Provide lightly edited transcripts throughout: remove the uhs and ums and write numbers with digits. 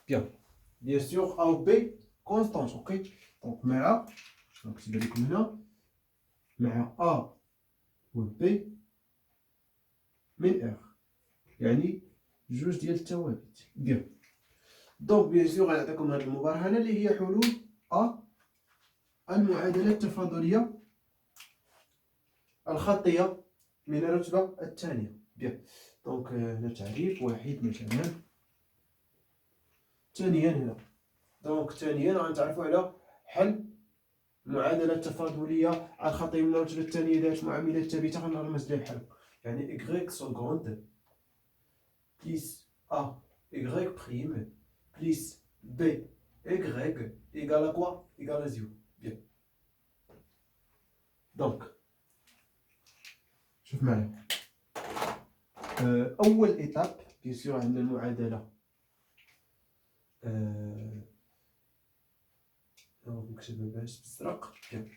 Bien. Bien sûr, A ou B, constante, ok. Donc, مع نكتب لكم هنا مع A و B من R. يعني جوج ديال الثوابت. بيان. دونك بيان سور غنعطيكم هذه المبرهنه اللي هي حلول المعادله التفاضليه الخطيه من الرتبه الثانيه. بيان. دونك هنا تعريف واحد مثلا. ثانيا هنا دونك ثانيا غنتعرفوا على حل المعادله التفاضليه الخطيه من الرتبه الثانيه ذات معاملات ثابته غنرمز لها بحال يعني y seconde plus a y prime plus b y égale à quoi? Égale à 0. Bien. Donc شوف معايا اول ايتاب بيان سور عندنا المعادله نكتبها باش تسرق. بيان.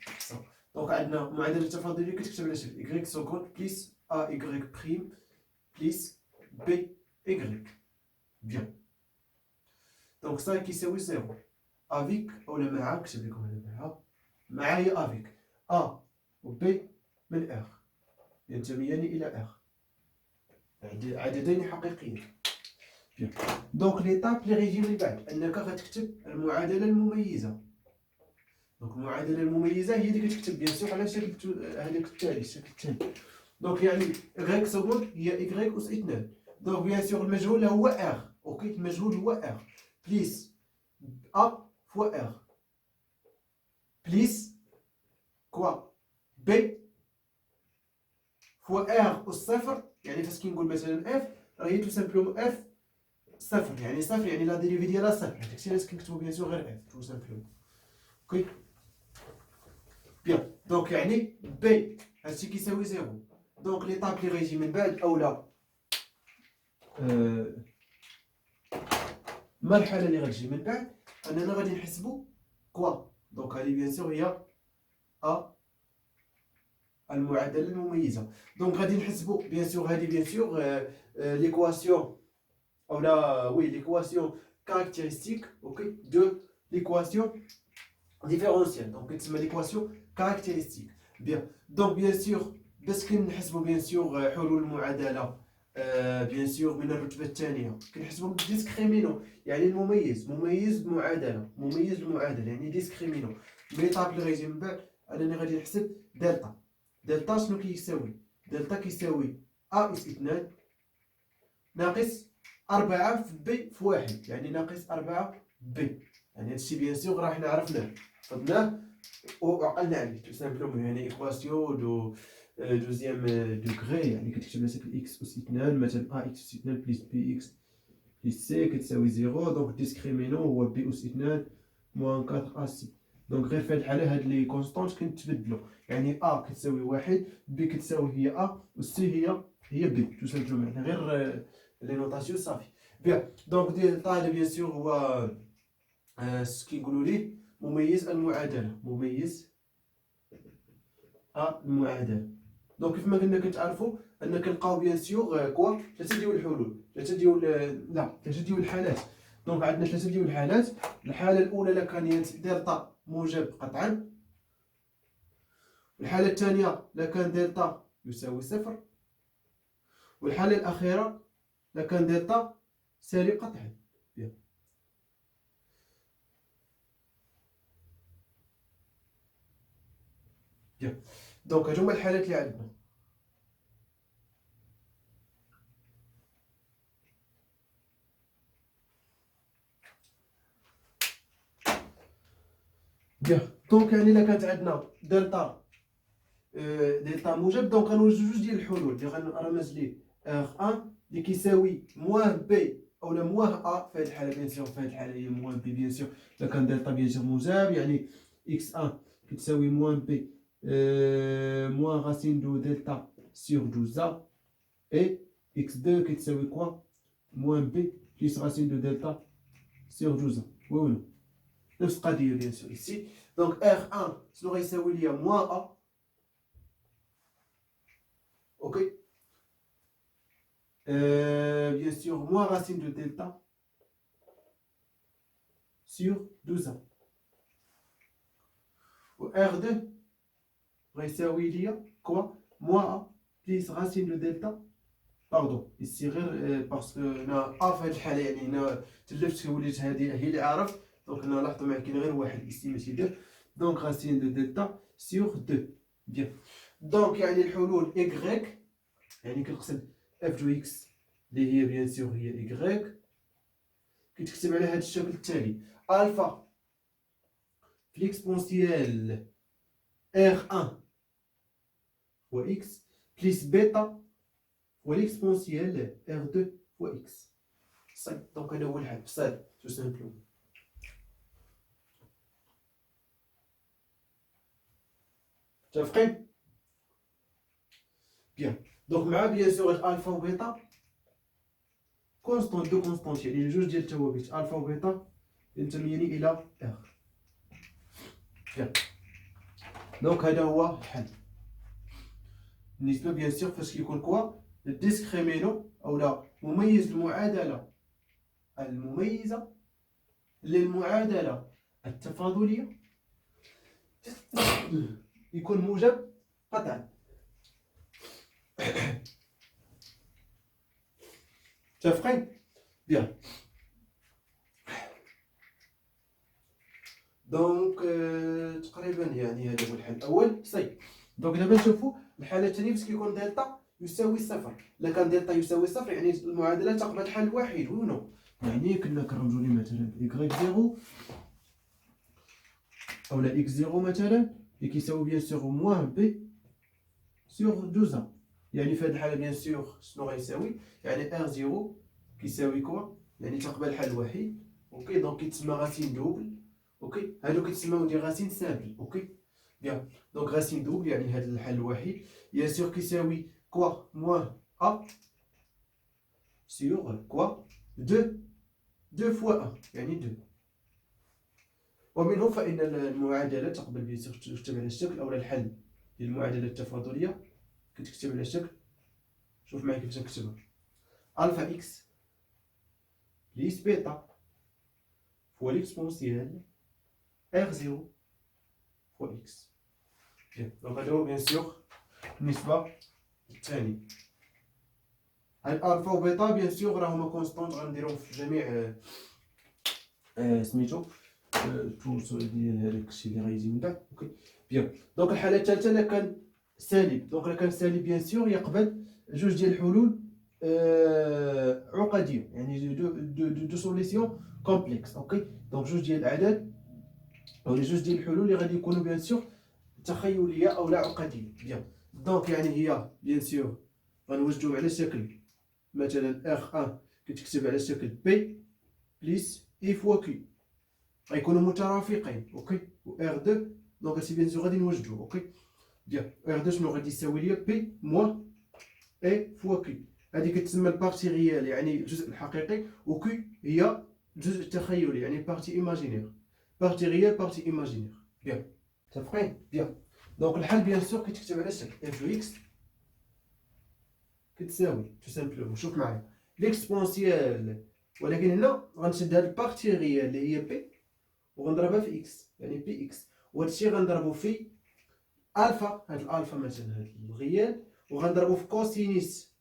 دونك عندنا معادله تفاضليه كتكتب على شكل y seconde plus a y prime plus b y. بيان. دونك ça كيساوي 0 افيك اولا مع كتب لكم هنا مع هي افيك a و b من r ينتميان الى r عددين حقيقيين. دونك ليطاب اللي غيجي من بعد انك غتكتب المعادله المميزه. دونك المعادله المميزه هي اللي كتكتب بيان سور على شكل هذاك التالي الشكل الثاني. دونك يعني y سكوند هي y اس 2. دونك بيان سور المجهول هو ار. اوكي المجهول هو ار بليس a فوا r بليس كوا b فوا r اس صفر. يعني فاش كنقول مثلا f راهي تو سامبلومون f صفر يعني صفر يعني لا ديريفي ديالها صفر. داكشي علاش كنكتبو بيان سور غير اف تو سامبلومون. اوكي بيان. دونك يعني بي هادشي كيساوي زيرو. دونك ليطاب اللي غيجي من بعد اولا ما الحاله اللي غتجي من بعد اننا غادي نحسبو كوا. دونك هادي بيان سور هي ا المعادله المميزه. دونك غادي نحسبو بيان سور هادي بيان سور ليكواسيون ou là, oui, l'équation caractéristique, ok, de l'équation différentielle. Donc, c'est l'équation caractéristique. Bien. Donc, bien sûr, parce que nous bien sûr, حلول المعادلة, bien sûr, من الرتبة الثانية. كنحسبوا بالديسكريمينو، يعني المميز، مميز المعادلة، مميز المعادلة، يعني ديسكريمينو. ميطاب اللي غيجي من بعد، أنني غادي نحسب دلتا. دلتا شنو كيساوي؟ دلتا كيساوي أ إس 2 ناقص 4 في بي في واحد يعني ناقص 4 بي. يعني هادشي بيان سور راه حنا عرفناه حفظناه وعقلنا عليه تو سامبلومون. يعني ايكواسيون دو دوزيام دوغري يعني كتكتب لها شكل اكس اس 2 مثلا ا اكس اس 2 بلس بي اكس بلس سي كتساوي 0. دونك ديسكريمينو هو بي اس 2 موان 4 ا سي. دونك غير في هاد الحاله هاد لي كونستونت كنتبدلوا يعني ا كتساوي واحد بي كتساوي هي ا والسي هي بي تو سامبلومون. يعني غير لي نوطاسيون صافي. بيان. دونك ديلتا بيان سور هو كيقولوا ليه مميز المعادله. مميز المعادله. دونك كيف ما قلنا كتعرفوا ان كنلقاو بيان سور كوا ثلاثه ديال الحلول ثلاثه ديال الحالات. دونك عندنا ثلاثه ديال الحالات. الحاله الاولى لكانت دلتا موجب قطعا. الحاله الثانيه لكان دلتا يساوي صفر. والحاله الاخيره لكان دلتا سالب قطعا. بيان. بيان. دونك هادو هما الحالات اللي عندنا. بيان. دونك يعني الا كانت عندنا دلتا موجب دونك غنوجدو جوج ديال الحلول اللي غنرمز ليه ار1 اللي كيساوي موان بي اولا موان ا. في هذه الحاله بيان سور في هذه الحاله هي موان بي بيان سور. الا كان دلتا بيان سور موجب يعني اكس 1 كتساوي موان بي موان راسين دو دلتا سور دوزا اي اكس 2 كتساوي كوا موان بي بلس راسين دو دلتا سور دوزا. وي ولا نفس القضيه بيان سور ici. دونك ار1 شنو غيساوي ليا موان ا. اوكي bien sûr moins racine de delta sur 12. و R2 غيساوي ليا كوا موان A بليس راسين دو دلتا. باردون ici غير باسكو هنا A في هاد الحالة يعني هنا تلفت وليت هادي هي اللي عارف. دونك هنا لاحظوا معايا كاين غير واحد ici ماشي دو. دونك راسين دو دلتا sur 2. بيان دونك يعني الحلول Y يعني كنقسم اف دو اكس اللي هي بيان سور هي Y كتكتب على هذا الشكل التالي: الفا في ليكسبونسيال R1 fois x plus بيتا fois ليكسبونسيال R2 fois x. صافي دونك هذا هو الحل بسيط تو سامبلومون. متفقين؟ بيان دونك مع بيان سور الفا وبيتا كونستون دو كونستونت يعني جوج ديال الثوابت الفا وبيتا ينتميان الى ار. بيان دونك هذا هو الحل بالنسبه بيان سور فاش كيكون كوا الديسكريمينو او لا مميز المعادله المميزه للمعادله التفاضليه يكون موجب قطعا. متفقين؟ بيان دونك تقريبا يعني هذا هو الحل الاول. صحيح دونك دابا نشوفوا الحاله الثانيه فاش كيكون دلتا يساوي صفر. الا كان دلتا يساوي صفر يعني المعادله تقبل حل واحد وي نو. يعني كنا كنرمزوا ليه مثلا y 0 او لا x 0 مثلا اللي كيساوي بيان سور موان بي سور 12. يعني في هذه الحاله بيان سور شنو غيساوي؟ يعني r 0 كيساوي كوا يعني تقبل حل واحد. اوكي دونك كيتسمى غاسين دوبل. اوكي هادو كيتسماو دي غاسين سامبل. اوكي بيان دونك غاسين دوبل يعني هذا الحل الواحد بيان سور كيساوي كوا موان ا سور كوا 2 فوا 1 يعني 2. ومنه فإن المعادلة تقبل بيان سور تكتب على الشكل أو الحل للمعادلة التفاضلية كتكتب على الشكل. شوف معايا كيفاش نكتبها: ألفا إكس بليس بيتا فوا ليكسبونسيال R 0 فوا إكس. بيان دونك هذا هو بيان سور بالنسبة للثاني. الألفا وبيتا بيان سور راهما كونستونت غنديرهم في جميع سميتو تو ديال هذاك الشيء اللي غيجي من بعد. اوكي بيان دونك الحالة الثالثة إلا كان سالب. دونك إلا كان سالب بيان سور يقبل جوج ديال الحلول عقدية يعني دو سوليسيون كومبلكس. اوكي دونك جوج ديال الأعداد أو جوج ديال الحلول اللي غادي يكونوا بيان سور تخيلية أو لا عقدية. بيان دونك يعني هي بيان سور غنوجدوهم على شكل مثلا R1 كتكتب على شكل P بليس E فوا Q غيكونوا مترافقين. اوكي و R2 دونك هادشي بيان سور غادي نوجدوه. اوكي بيان R2 شنو غادي يساوي ليا P موان E فوا Q. هادي كتسمى البارتي ريال يعني الجزء الحقيقي و Q هي الجزء التخيلي يعني بارتي ايماجينير. بارتي ريال بارتي ايماجينير. بيان متفقين؟ بيان دونك الحل بيان سور كيتكتب على شكل f دو x كتساوي تو سامبلومون. شوف معايا ليكسبونسيال ولكن هنا غنشد هاد البارتي ريال اللي هي بي وغنضربها في اكس يعني بي اكس وهادشي غنضربو في الفا. هاد الالفا مثلا هاد الغيال وغنضربو في كوسينيس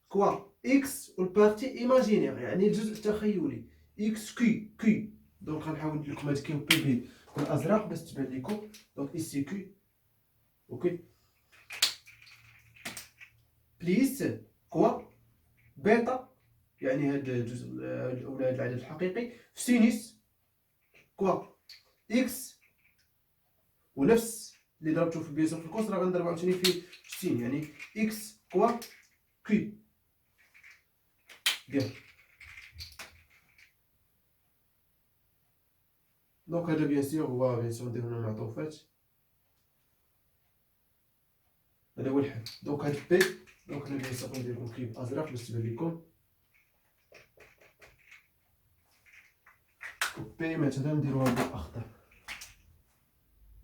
كوا اكس والبارتي ايماجينير يعني الجزء التخيلي اكس كي. دونك غنحاول ندير لكم هاد كي بي بالازرق باش تبان لكم. دونك ايسي كي اوكي بليس كوا بيتا يعني هذا الجزء الاولى هذا العدد الحقيقي في سينيس كوا اكس ونفس اللي ضربته في بيان سور في الكوس راه غنضرب عاوتاني في سين يعني اكس كوا كي. بيان دونك هذا بيان سور هو بيان سور نديرو هنا معطوفات. هذا هو الحل. دونك هاد بي دونك انا بيان سور ندير لكم كليب ازرق باش تبان لكم. بي مثلا نديروها بالاخضر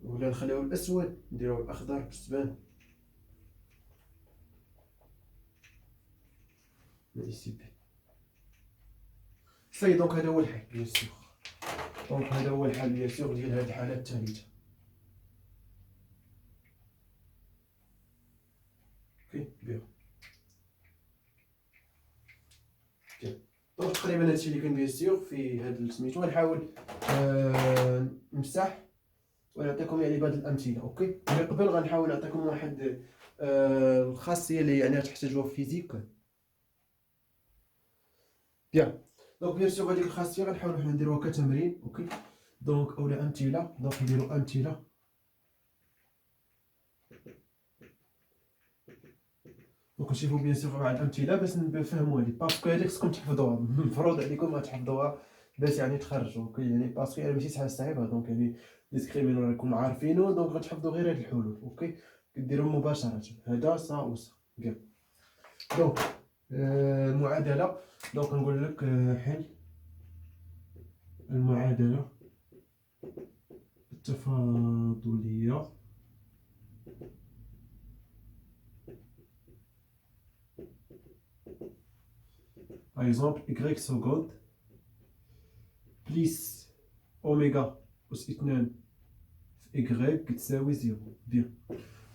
ولا نخليوه الاسود نديروه بالاخضر باش تبان. هادي سي بي. صافي دونك هذا هو الحل بيان سور. دونك هذا هو الحل بيان سور ديال هذه الحالة الثالثة. اوكي بيان. دونك تقريبا هادشي اللي كان بيان سور في هاد سميتو. غنحاول نمسح ونعطيكم يعني بعض الامثله. اوكي من قبل غنحاول نعطيكم واحد الخاصيه اللي يعني تحتاجوها في فيزيك. بيان دونك بيان سور هذيك الخاصيه غنحاولوا حنا نديروها كتمرين. اوكي دونك اولا امثله. دونك نديروا امثله. دونك نشوفوا بيان سور مع الامثله باش نفهموا هذه باسكو هذيك خصكم تحفظوها. مفروض عليكم تحفظوها باش يعني تخرجوا. اوكي يعني باسكو يعني ماشي ساعه صعيبه. دونك يعني ديسكريمينو راكم عارفينه. دونك غتحفظوا غير هاد الحلول. اوكي كديروا مباشره هذا صا وصا. بيان دونك المعادله. دونك نقول لك حل المعادله التفاضليه par exemple y seconde بليس اوميغا أس 2 في y كتساوي 0. بيان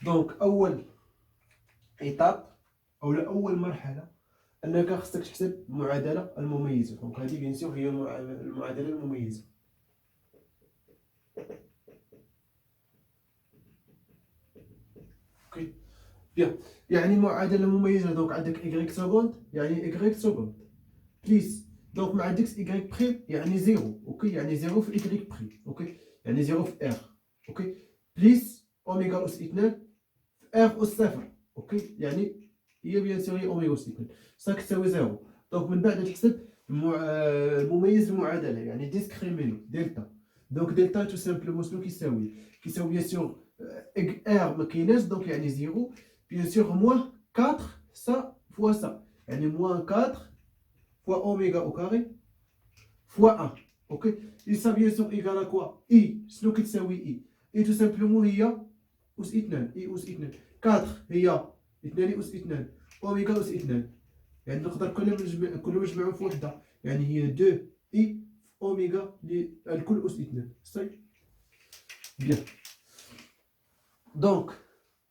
دونك اول ايطاب اولا اول مرحله انك خصك تحسب المعادله المميزه. دونك هذه بيان سور هي المعادله المميزه. اوكي بيان يعني المعادله المميزه. دونك عندك y سكوند يعني y سكوند بليس دونك مع ديكس y بخي يعني 0. اوكي يعني 0 في y بخي. اوكي يعني 0 في r. اوكي بليس اوميغا اس 2 في r اس 0. اوكي يعني هي بيان سور هي اوميغا اس 2 صا كتساوي 0. دونك من بعد تحسب المميز المعادله يعني ديسكريمينو دلتا. دونك دلتا تو سامبلومون شنو كيساوي بيان سور ار ما كايناش. دونك يعني 0 بيان سور موان 4 سا فوا سا يعني موان 4 فوا اوميغا او كاري فوا 1. اوكي اي سا بيان سور ايكال كوا اي شنو كتساوي اي تو سامبلومون هي اس 2 اي اس 2 4 هي 2 اس 2 اوميغا اس 2 يعني نقدر كلهم نجمعهم في وحده يعني هي 2 اي اوميغا الكل اس 2. صافي بيان دونك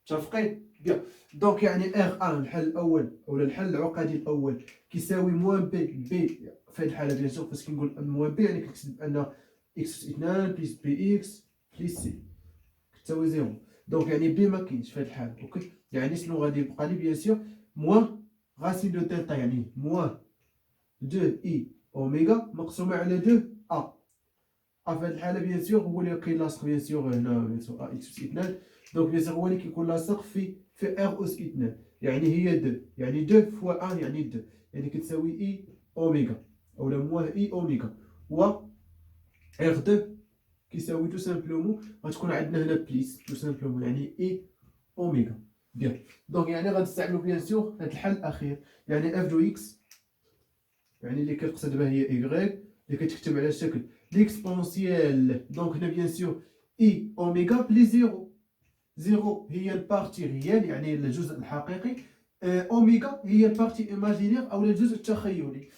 متفقين. بيان دونك يعني ار ان الحل الاول ولا الحل العقدي الاول كيساوي موان بي في هذه الحاله بيان سور فاش كنقول موان بي يعني كنكتب ان اكس 2 بليس بي اكس بليس سي كتساوي 0. دونك يعني بي ما كاينش في هذه الحاله. اوكي يعني شنو غادي يبقى لي بيان سور موان راسين دو دلتا يعني موان 2 اي اوميغا مقسومه على 2 ا. في هذه الحاله بيان سور هو اللي كيلاصق بيان سور هنا بيان سور ا اكس اس 2. دونك بيان سور هو اللي كيكون لاصق في ار اس 2 يعني هي 2 يعني 2 فوا 1 يعني 2 يعني كتساوي اي اوميغا اولا موان اي اوميغا و ار 2 كيساوي تو سامبلومون غتكون عندنا هنا بليس تو سامبلومون يعني اي اوميغا. بيان دونك يعني غنستعملوا بيان سور هذا الحل الاخير يعني اف دو اكس يعني اللي كنقصد بها هي ايغريك اللي كتكتب على شكل ليكسبونسيال. دونك هنا بيان سور اي اوميغا بلي 0. 0 هي البارتي ريال يعني الجزء الحقيقي. اوميغا هي البارتي ايماجينير او الجزء التخيلي.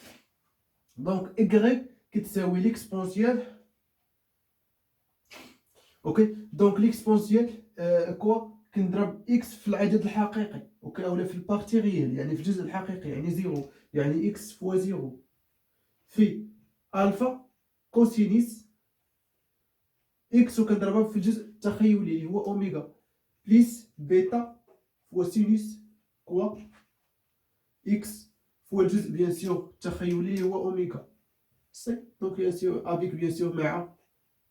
دونك ايغريك كتساوي ليكسبونسيال. اوكي دونك ليكسبونسيال كوا كنضرب اكس في العدد الحقيقي. اوكي اولا في البارتي ريال يعني في الجزء الحقيقي يعني 0 يعني اكس فوا 0 في الفا كوسينيس اكس وكنضربها في الجزء التخيلي اللي هو اوميغا بليس بيتا فوا سينوس كوا اكس فوا الجزء بيان سور التخيلي اللي هو اوميغا سي. دونك بيان سور افيك بيان سور مع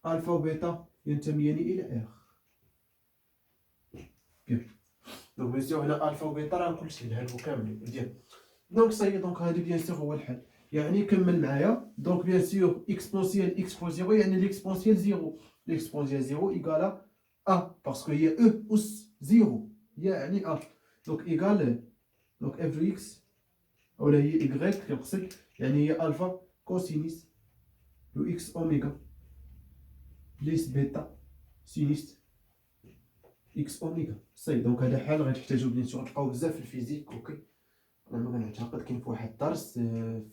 الفا وبيتا ينتميان الى ار. بيان دونك بيان سور هنا الفا وبيتا راه كلشي هادو كاملين مزيان. دونك صاي دونك هادي بيان سور هو الحل يعني كمل معايا. دونك بيان سور اكسبونسيال اكس فوا 0 يعني ليكسبونسيال 0. ليكسبونسيال 0 ايكالا ا باسكو هي او اس 0 يعني ا. دونك ايكال دونك اف دو اكس اولا هي ايغريك كنقصد يعني هي الفا كوسينيس دو اكس اوميغا بليس بيتا سينيس اكس اوميغا. صاي دونك هذا حل غادي تحتاجو بيان سور تلقاو بزاف في الفيزيك. اوكي انا ما كنعتقد كاين في واحد الدرس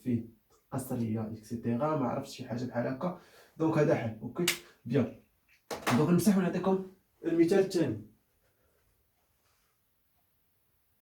فيه قصريه اكسيتيرا، ما عرفتش شي حاجه بحال هكا. دونك هذا حل. اوكي بيان. دونك نمسح ونعطيكم المثال الثاني.